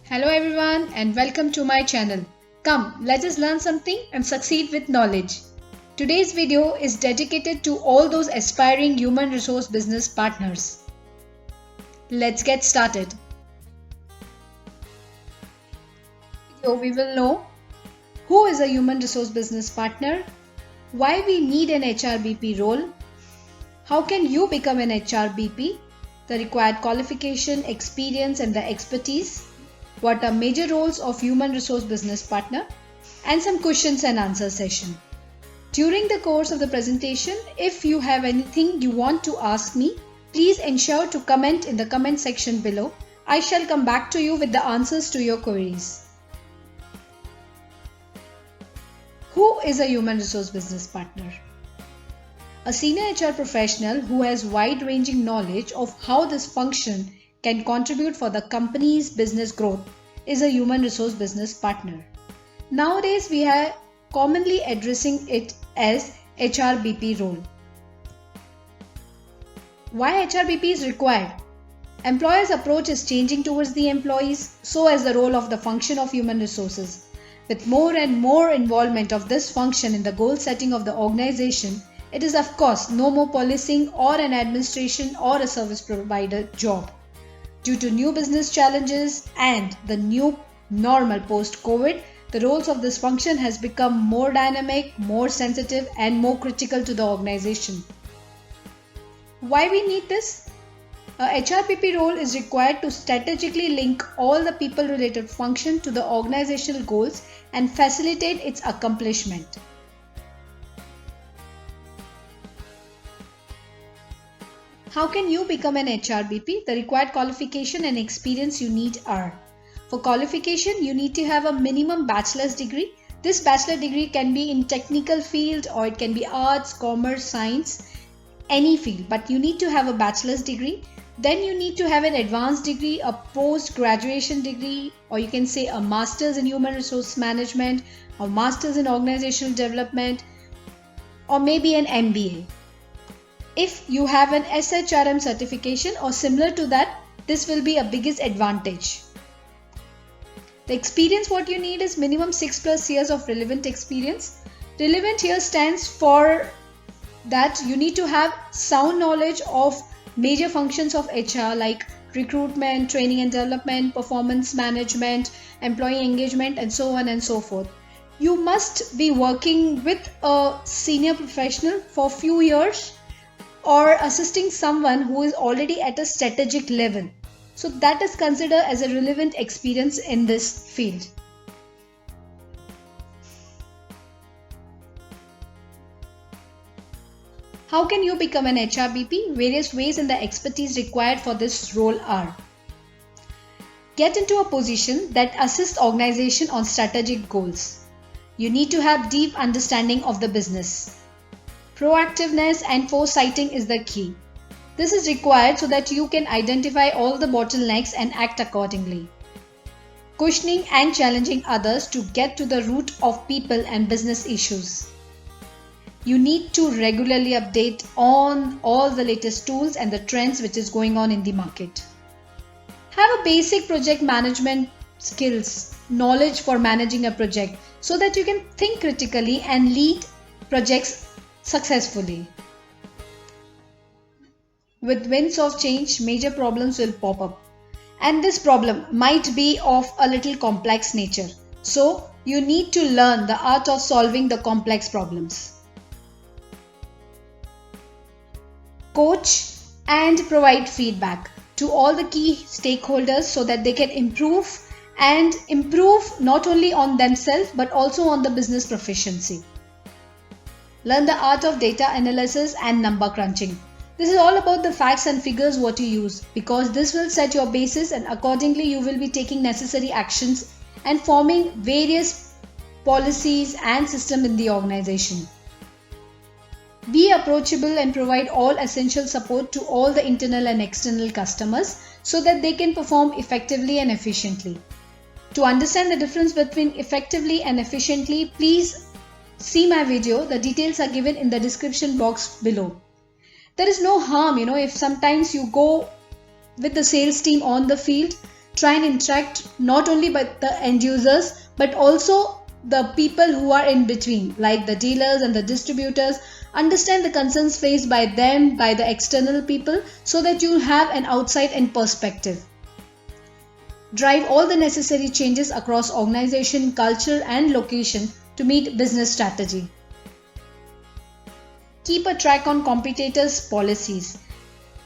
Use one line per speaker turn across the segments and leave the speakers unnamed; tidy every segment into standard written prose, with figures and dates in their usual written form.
Hello everyone and welcome to my channel. Come, let us learn something and succeed with knowledge. Today's video is dedicated to all those aspiring human resource business partners. Let's get started. So we will know who is a human resource business partner, why we need an HRBP role, how can you become an HRBP, the required qualification, experience and the expertise, what are major roles of human resource business partner, and some questions and answer session. During the course of the presentation, if you have anything you want to ask me, please ensure to comment in the comment section below. I shall come back to you with the answers to your queries. Who is a human resource business partner? A senior HR professional who has wide-ranging knowledge of how this function can contribute for the company's business growth is a human resource business partner. Nowadays, we are commonly addressing it as HRBP role. Why HRBP is required? Employers' approach is changing towards the employees, so as the role of the function of human resources. With more and more involvement of this function in the goal setting of the organization, it is of course no more policing or an administration or a service provider job. Due to new business challenges and the new normal post-COVID, the roles of this function has become more dynamic, more sensitive and more critical to the organization. Why we need this? A HRBP role is required to strategically link all the people-related function to the organizational goals and facilitate its accomplishment. How can you become an HRBP? The required qualification and experience you need are: for qualification, you need to have a minimum bachelor's degree. This bachelor degree can be in technical field or it can be arts, commerce, science, any field, but you need to have a bachelor's degree. Then you need to have an advanced degree, a post-graduation degree, or you can say a master's in human resource management, or master's in organizational development, or maybe an MBA. If you have an SHRM certification or similar to that, this will be a biggest advantage. The experience what you need is minimum 6+ years of relevant experience. Relevant here stands for that you need to have sound knowledge of major functions of HR like recruitment, training and development, performance management, employee engagement and so on and so forth. You must be working with a senior professional for a few years or assisting someone who is already at a strategic level. So that is considered as a relevant experience in this field. How can you become an HRBP? Various ways and the expertise required for this role are: get into a position that assists organization on strategic goals. You need to have deep understanding of the business. Proactiveness and foresighting is the key. This is required so that you can identify all the bottlenecks and act accordingly. Questioning and challenging others to get to the root of people and business issues. You need to regularly update on all the latest tools and the trends which is going on in the market. Have a basic project management skills, knowledge for managing a project so that you can think critically and lead projects successfully. With winds of change, major problems will pop up, and this problem might be of a little complex nature. So you need to learn the art of solving the complex problems. Coach and provide feedback to all the key stakeholders so that they can improve not only on themselves but also on the business proficiency. Learn the art of data analysis and number crunching. This is all about the facts and figures what you use, because this will set your basis and accordingly you will be taking necessary actions and forming various policies and systems in the organization. Be approachable and provide all essential support to all the internal and external customers so that they can perform effectively and efficiently. To understand the difference between effectively and efficiently, please see my video. The details are given in the description box below. There is no harm, if sometimes you go with the sales team on the field, try and interact not only with the end users but also the people who are in between, like the dealers and the distributors. Understand the concerns faced by them, by the external people, so that you have an outside in perspective. Drive all the necessary changes across organization, culture and location to meet business strategy. Keep a track on competitors' policies,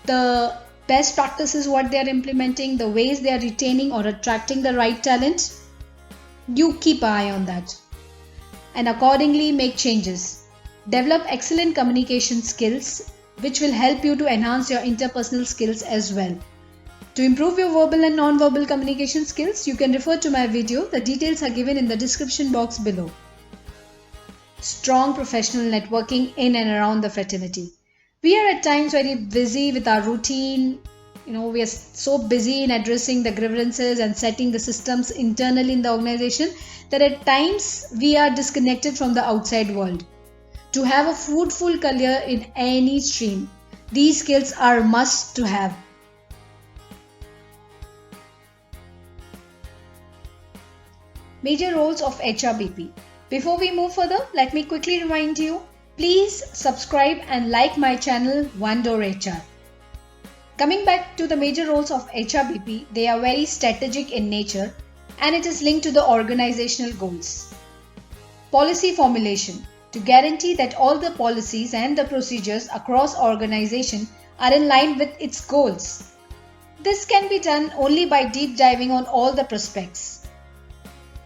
the best practices what they are implementing, the ways they are retaining or attracting the right talent. You keep an eye on that and accordingly make changes. Develop excellent communication skills which will help you to enhance your interpersonal skills as well. To improve your verbal and non-verbal communication skills, you can refer to my video. The details are given in the description box below. Strong professional networking in and around the fraternity. We are at times very busy with our routine. We are so busy in addressing the grievances and setting the systems internally in the organization that at times we are disconnected from the outside world. To have a fruitful career in any stream, these skills are must to have. Major roles of HRBP. Before we move further, let me quickly remind you, please subscribe and like my channel One Door HR. Coming back to the major roles of HRBP, they are very strategic in nature and it is linked to the organizational goals. Policy formulation. To guarantee that all the policies and the procedures across organization are in line with its goals. This can be done only by deep diving on all the prospects.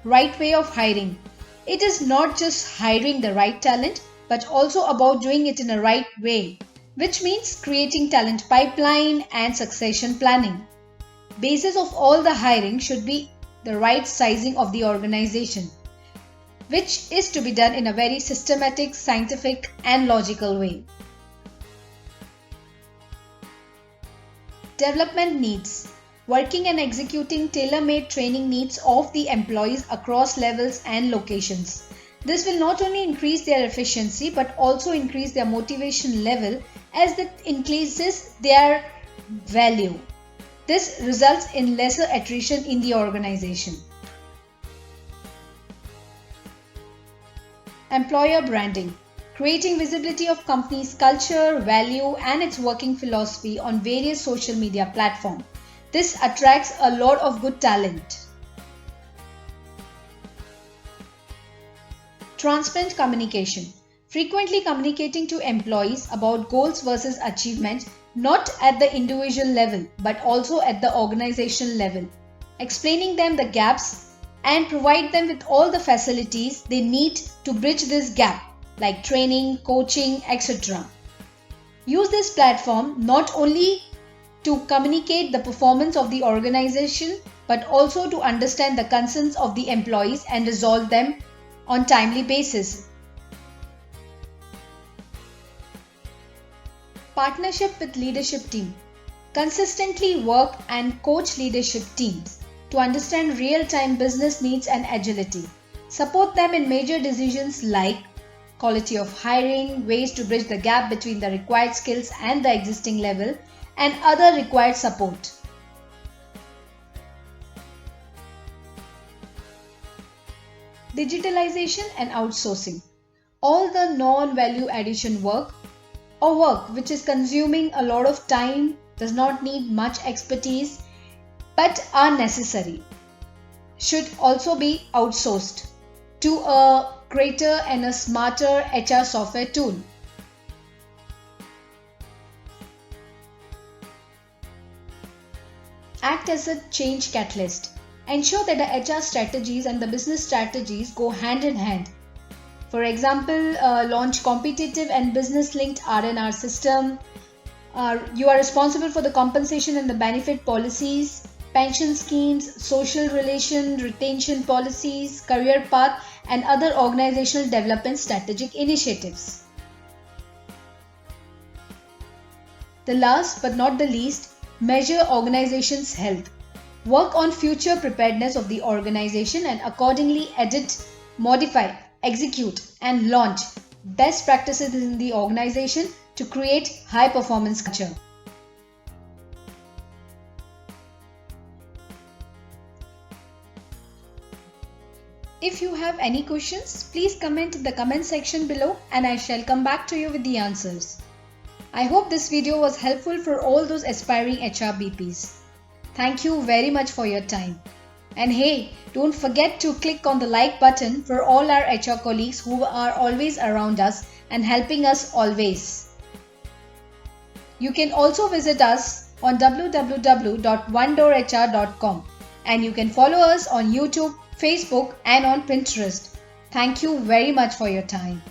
Right way of hiring. It is not just hiring the right talent but also about doing it in a right way, which means creating talent pipeline and succession planning. Basis of all the hiring should be the right sizing of the organization, which is to be done in a very systematic, scientific and logical way. Development needs. Working and executing tailor-made training needs of the employees across levels and locations. This will not only increase their efficiency but also increase their motivation level as it increases their value. This results in lesser attrition in the organization. Employer branding. Creating visibility of company's culture, value and its working philosophy on various social media platforms. This attracts a lot of good talent. Transparent communication. Frequently communicating to employees about goals versus achievement, not at the individual level but also at the organizational level. Explaining them the gaps and provide them with all the facilities they need to bridge this gap like training, coaching, etc. Use this platform not only to communicate the performance of the organization but also to understand the concerns of the employees and resolve them on timely basis. Partnership with leadership team. Consistently work and coach leadership teams to understand real-time business needs and agility. Support them in major decisions like quality of hiring, ways to bridge the gap between the required skills and the existing level, and other required support. Digitalization and outsourcing. All the non-value addition work or work which is consuming a lot of time, does not need much expertise but are necessary, should also be outsourced to a greater and a smarter HR software tool. Act as a change catalyst. Ensure that the HR strategies and the business strategies go hand in hand. For example, launch competitive and business-linked R&R system. You are responsible for the compensation and the benefit policies, pension schemes, social relation, retention policies, career path, and other organizational development strategic initiatives. The last but not the least, measure organization's health. Work on future preparedness of the organization and accordingly edit, modify, execute, and launch best practices in the organization to create high performance culture. If you have any questions, please comment in the comment section below and I shall come back to you with the answers. I hope this video was helpful for all those aspiring HRBPs. Thank you very much for your time. And hey, don't forget to click on the like button for all our HR colleagues who are always around us and helping us always. You can also visit us on www.onedoorhr.com and you can follow us on YouTube, Facebook and on Pinterest. Thank you very much for your time.